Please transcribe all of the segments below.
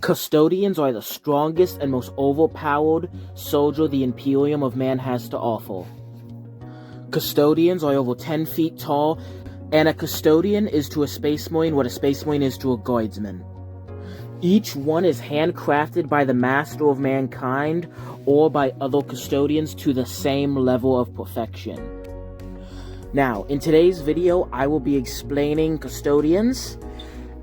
Custodians are the strongest and most overpowered soldier the Imperium of Man has to offer. Custodians are over 10 feet tall, and a custodian is to a space marine what a space marine is to a guardsman. Each one is handcrafted by the master of mankind or by other custodians to the same level of perfection. Now, in today's video, I will be explaining custodians,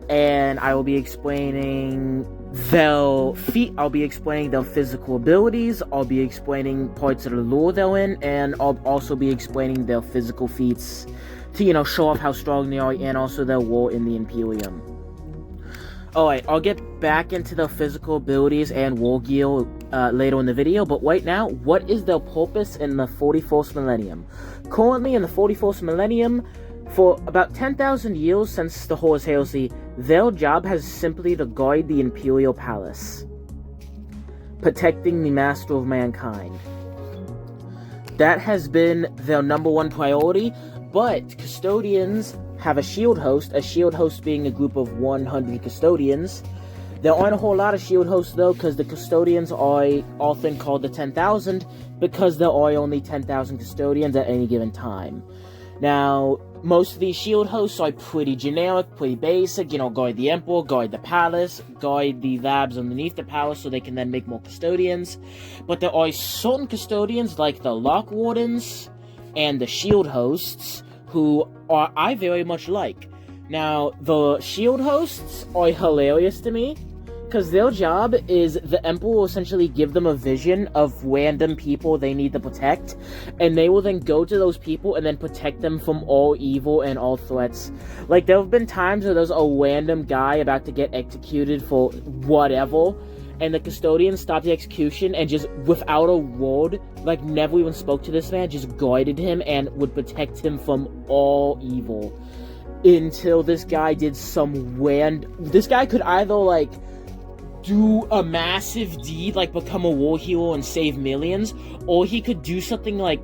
and I will be explaining their feet, I'll be explaining their physical abilities, I'll be explaining parts of the lore they're in, and I'll also be explaining their physical feats to, show off how strong they are, and also their role in the Imperium. Alright, I'll get back into their physical abilities and war gear later in the video, but right now, what is their purpose in the 41st millennium? Currently, in the 41st millennium, for about 10,000 years since the Horus Heresy, their job has simply to guard the Imperial Palace, protecting the Master of Mankind. That has been their number one priority, but custodians have a shield host being a group of 100 custodians. There aren't a whole lot of shield hosts though, because the custodians are often called the 10,000, because there are only 10,000 custodians at any given time. Now, most of these shield hosts are pretty generic, pretty basic, guard the Emperor, guard the palace, guard the labs underneath the palace so they can then make more custodians. But there are certain custodians like the Lock Wardens and the shield hosts who I very much like. Now, the shield hosts are hilarious to me, because their job is the Emperor will essentially give them a vision of random people they need to protect, and they will then go to those people and then protect them from all evil and all threats. Like, there have been times where there's a random guy about to get executed for whatever, and the custodian stopped the execution and just, without a word, never even spoke to this man, just guided him and would protect him from all evil. Until this guy did this guy could either, do a massive deed, become a war hero and save millions, or he could do something like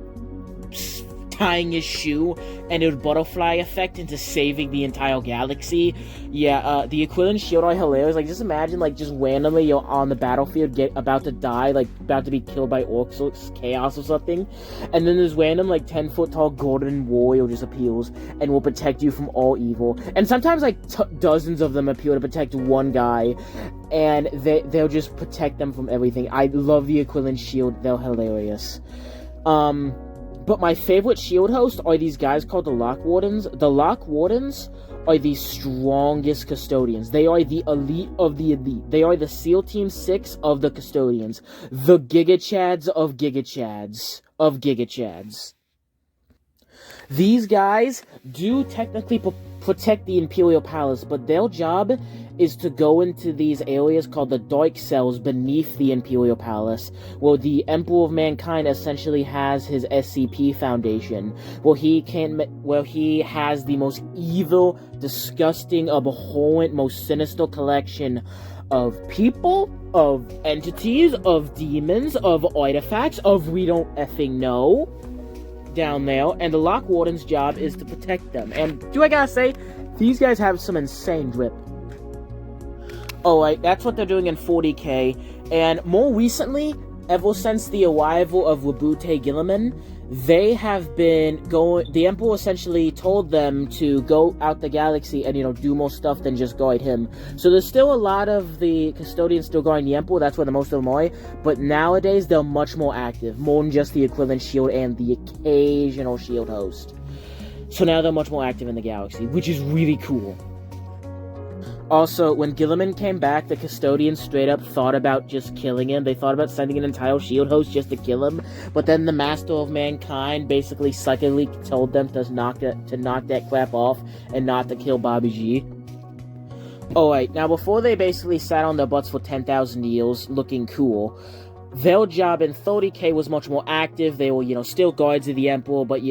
tying his shoe and it would butterfly effect into saving the entire galaxy. Yeah, the Aquilian shield are hilarious. Just imagine, just randomly you're on the battlefield, about to die, about to be killed by orcs or chaos or something, and then this random, 10-foot tall golden warrior just appears and will protect you from all evil. And sometimes, dozens of them appear to protect one guy, and they'll just protect them from everything. I love the Aquilian shield. They're hilarious. But my favorite shield host are these guys called the Lock Wardens. The Lock Wardens are the strongest custodians. They are the elite of the elite. They are the SEAL Team 6 of the custodians. The Giga Chads of Giga Chads of Giga Chads. These guys do technically protect the Imperial Palace, but their job is to go into these areas called the Dark Cells beneath the Imperial Palace, where the Emperor of Mankind essentially has his SCP Foundation, where he has the most evil, disgusting, abhorrent, most sinister collection of people, of entities, of demons, of artifacts, of we don't effing know, down there, and the Lock Warden's job is to protect them. And do I gotta say, these guys have some insane drip. Alright, that's what they're doing in 40k, and more recently, ever since the arrival of Rabute Gilliman, they have been the Emperor essentially told them to go out the galaxy and, do more stuff than just guard him. So there's still a lot of the custodians still guarding the Emperor, that's where the most of them are, but nowadays they're much more active, more than just the equivalent shield and the occasional shield host. So now they're much more active in the galaxy, which is really cool. Also, when Gilliman came back, the custodians straight up thought about just killing him. They thought about sending an entire shield host just to kill him, but then the Master of Mankind basically psychically told them to knock that crap off and not to kill Bobby G. Alright, now before they basically sat on their butts for 10,000 years looking cool, their job in 30k was much more active. They were, still guards of the Emperor, but,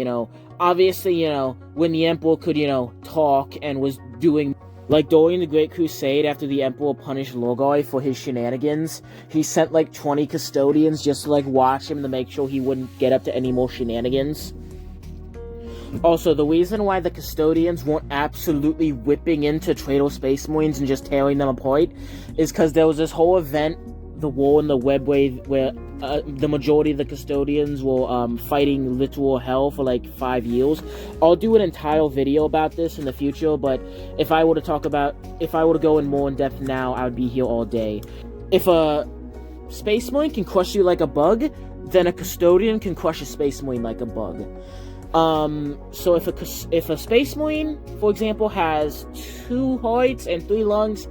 obviously, when the Emperor could, talk and was doing... during the Great Crusade, after the Emperor punished Lorgai for his shenanigans, he sent, 20 custodians just to, watch him to make sure he wouldn't get up to any more shenanigans. Also, the reason why the custodians weren't absolutely whipping into Trader Space Marines and just tearing them apart is because there was this whole event, the war in the Webway, where the majority of the custodians were fighting literal hell for like 5 years. I'll do an entire video about this in the future, but if I were to go in more in depth now, I would be here all day. If a Space Marine can crush you like a bug, then a custodian can crush a Space Marine like a bug. So if a Space Marine, for example, has 2 hearts and 3 lungs,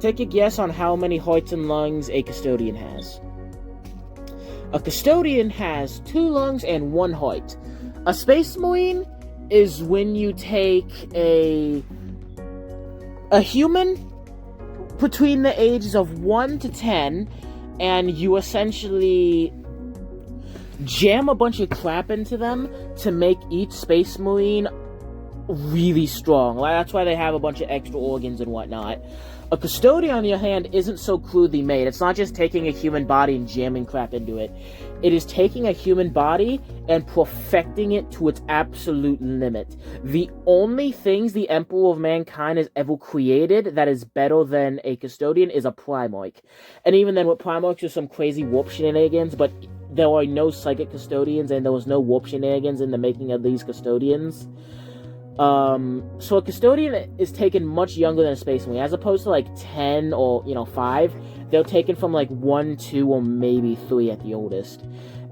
take a guess on how many hearts and lungs a custodian has. A custodian has 2 lungs and 1 heart. A Space Marine is when you take a human between the ages of 1 to 10, and you essentially jam a bunch of crap into them to make each Space Marine really strong. That's why they have a bunch of extra organs and whatnot. A custodian, on the other hand, isn't so crudely made. It's not just taking a human body and jamming crap into it. It is taking a human body and perfecting it to its absolute limit. The only things the Emperor of Mankind has ever created that is better than a custodian is a Primarch. And even then, with Primarchs, there's some crazy warp shenanigans, but there are no psychic custodians, and there was no warp shenanigans in the making of these custodians. So a custodian is taken much younger than a Space Marine, as opposed to like 10 or 5. They're taken from like 1, 2, or maybe 3 at the oldest.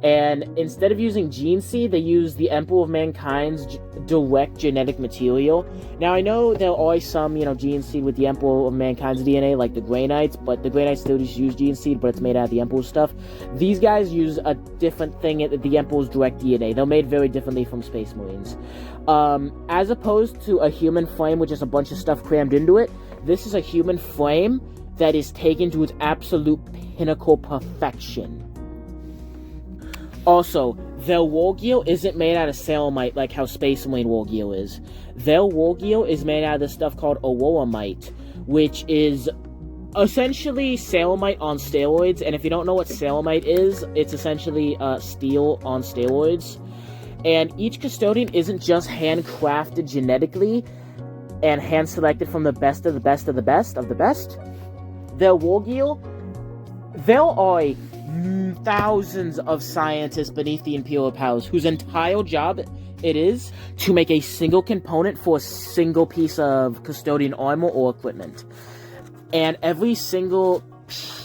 And instead of using gene seed, they use the Emperor of Mankind's direct genetic material. Now I know there are some, gene seed with the Emperor of Mankind's DNA, like the Grey Knights, but the Grey Knights still just use gene seed, but it's made out of the Emperor's stuff. These guys use a different thing, the Emperor's direct DNA. They're made very differently from Space Marines. As opposed to a human frame with just a bunch of stuff crammed into it, this is a human frame that is taken to its absolute pinnacle perfection. Also, their war gear isn't made out of ceramite like how Space Marine war gear is. Their war gear is made out of this stuff called auroramite, which is essentially ceramite on steroids. And if you don't know what ceramite is, it's essentially steel on steroids. And each custodian isn't just handcrafted genetically and hand-selected from the best of the best of the best of the best. Their war gear, there are thousands of scientists beneath the Imperial powers whose entire job it is to make a single component for a single piece of custodian armor or equipment. And every single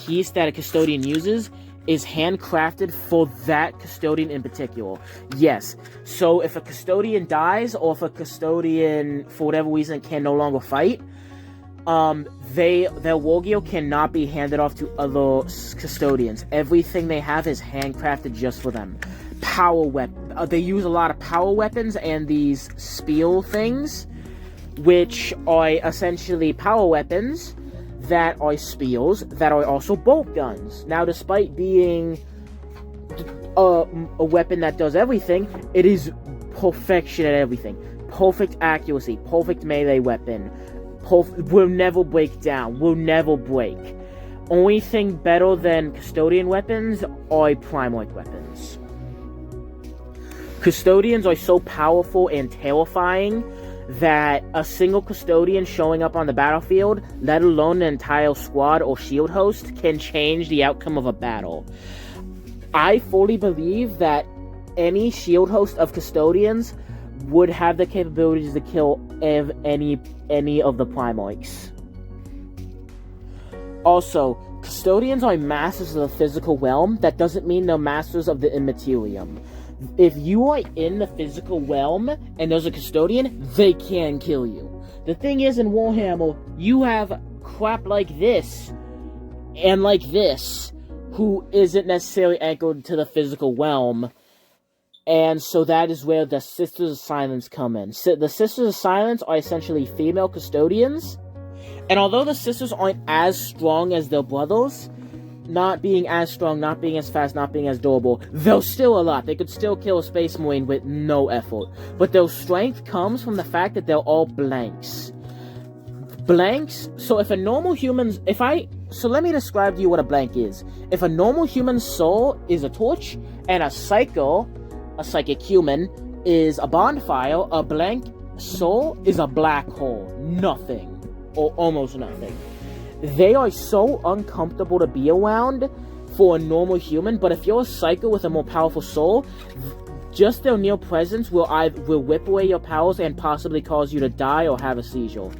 piece that a custodian uses is handcrafted for that custodian in particular. Yes, so if a custodian dies, or if a custodian, for whatever reason, can no longer fight, their war gear cannot be handed off to other custodians. Everything they have is handcrafted just for them. They use a lot of power weapons and these spear things, which are essentially power weapons that are spears that are also bolt guns. Now, despite being a weapon that does everything, it is perfection at everything. Perfect accuracy, perfect melee weapon. Will never break down, will never break. Only thing better than custodian weapons are Primarch weapons. Custodians are so powerful and terrifying that a single custodian showing up on the battlefield, let alone an entire squad or shield host, can change the outcome of a battle. I fully believe that any shield host of custodians would have the capabilities to kill any of the Primarchs. Also, custodians are masters of the physical realm. That doesn't mean they're masters of the immaterium. If you are in the physical realm and there's a custodian, they can kill you. The thing is, in Warhammer, you have crap like this and like this who isn't necessarily anchored to the physical realm. And so that is where the Sisters of Silence come in. The Sisters of Silence are essentially female custodians. And although the sisters aren't as strong as their brothers, not being as strong, not being as fast, not being as durable, they're still a lot. They could still kill a Space Marine with no effort. But their strength comes from the fact that they're all blanks. Blanks, so if a normal human's... So let me describe to you what a blank is. If a normal human soul is a torch, and a psychic human is a bonfire, a blank soul is a black hole. Nothing. Or almost nothing. They are so uncomfortable to be around for a normal human, but if you're a psycho with a more powerful soul, just their near presence will whip away your powers and possibly cause you to die or have a seizure.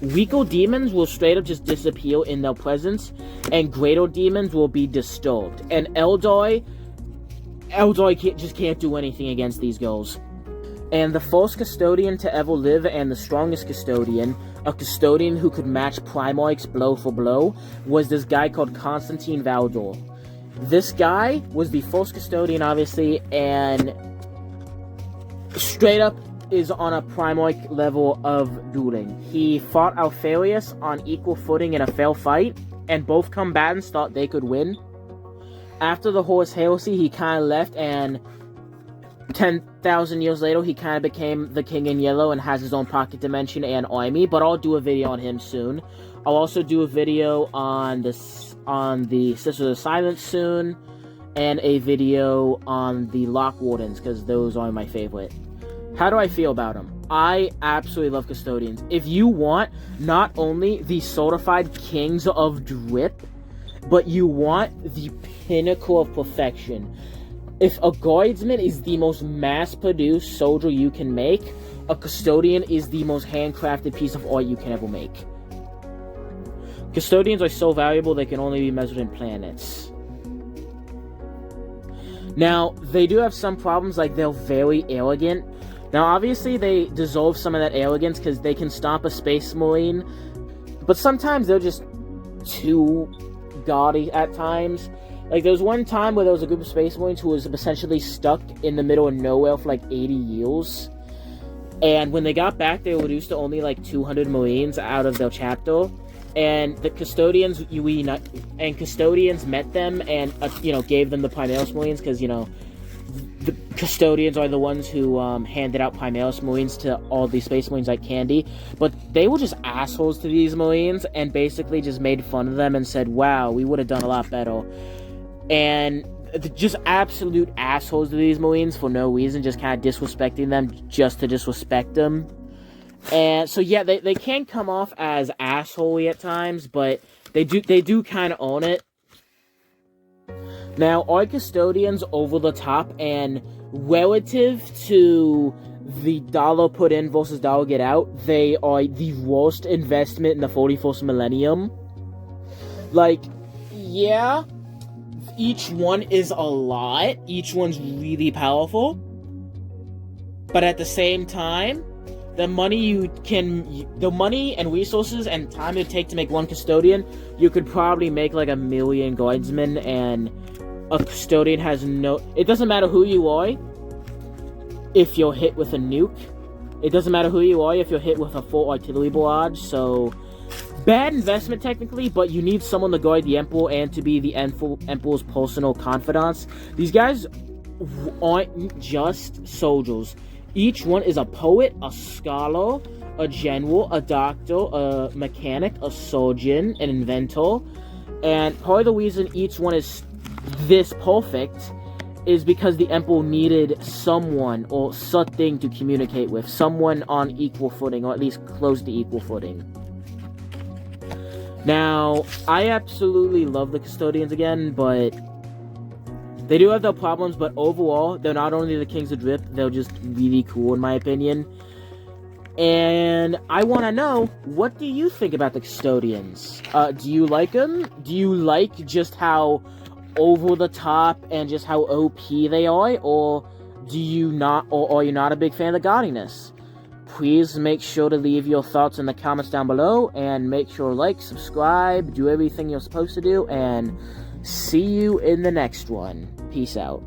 Weaker demons will straight up just disappear in their presence, and greater demons will be disturbed. And Eldoi can't do anything against these girls. And the first custodian to ever live, and the strongest custodian, a custodian who could match Primarch's blow for blow, was this guy called Constantine Valdor. This guy was the first custodian, obviously, and straight up is on a Primarch level of dueling. He fought Alfarius on equal footing in a fair fight, and both combatants thought they could win. After the Horus Heresy, he kind of left, and 10,000 years later, he kind of became the King in Yellow and has his own pocket dimension and army, but I'll do a video on him soon. I'll also do a video on the Sisters of Silence soon, and a video on the Lock Wardens, because those are my favorite. How do I feel about them? I absolutely love Custodians. If you want not only the certified kings of drip, but you want the pinnacle of perfection. If a guardsman is the most mass-produced soldier you can make, a custodian is the most handcrafted piece of art you can ever make. Custodians are so valuable they can only be measured in planets. Now, they do have some problems, like they're very arrogant. Now, obviously, they deserve some of that arrogance because they can stomp a space marine, but sometimes they're just too gaudy at times. Like, there was one time where there was a group of Space Marines who was essentially stuck in the middle of nowhere for like 80 years. And when they got back, they were reduced to only like 200 Marines out of their chapter. And the Custodians, Custodians met them and, gave them the Primaris Marines, because, the Custodians are the ones who handed out Primaris Marines to all these Space Marines like candy. But they were just assholes to these Marines and basically just made fun of them and said, wow, we would have done a lot better. And just absolute assholes to these Marines for no reason, just kind of disrespecting them just to disrespect them. And so yeah, they can come off as assholey at times, but they do kind of own it. Now, are Custodians over the top, and relative to the dollar put in versus dollar get out, they are the worst investment in the 41st millennium. Like, yeah, each one is a lot, each one's really powerful, but at the same time, the money and resources and time it would take to make one Custodian, you could probably make like 1 million Guardsmen, and a Custodian has no... It doesn't matter who you are if you're hit with a nuke. It doesn't matter who you are if you're hit with a full artillery barrage, so... Bad investment, technically, but you need someone to guard the Emperor and to be the Emperor's personal confidants. These guys aren't just soldiers. Each one is a poet, a scholar, a general, a doctor, a mechanic, a surgeon, an inventor. And part of the reason each one is this perfect is because the Emperor needed someone or something to communicate with. Someone on equal footing, or at least close to equal footing. Now, I absolutely love the Custodians again, but they do have their problems, but overall, they're not only the kings of drip, they're just really cool in my opinion. And I want to know, what do you think about the Custodians? Do you like them? Do you like just how over the top and just how OP they are? Or do you not, or are you not a big fan of the gaudiness? Please make sure to leave your thoughts in the comments down below, and make sure to like, subscribe, do everything you're supposed to do, and see you in the next one. Peace out.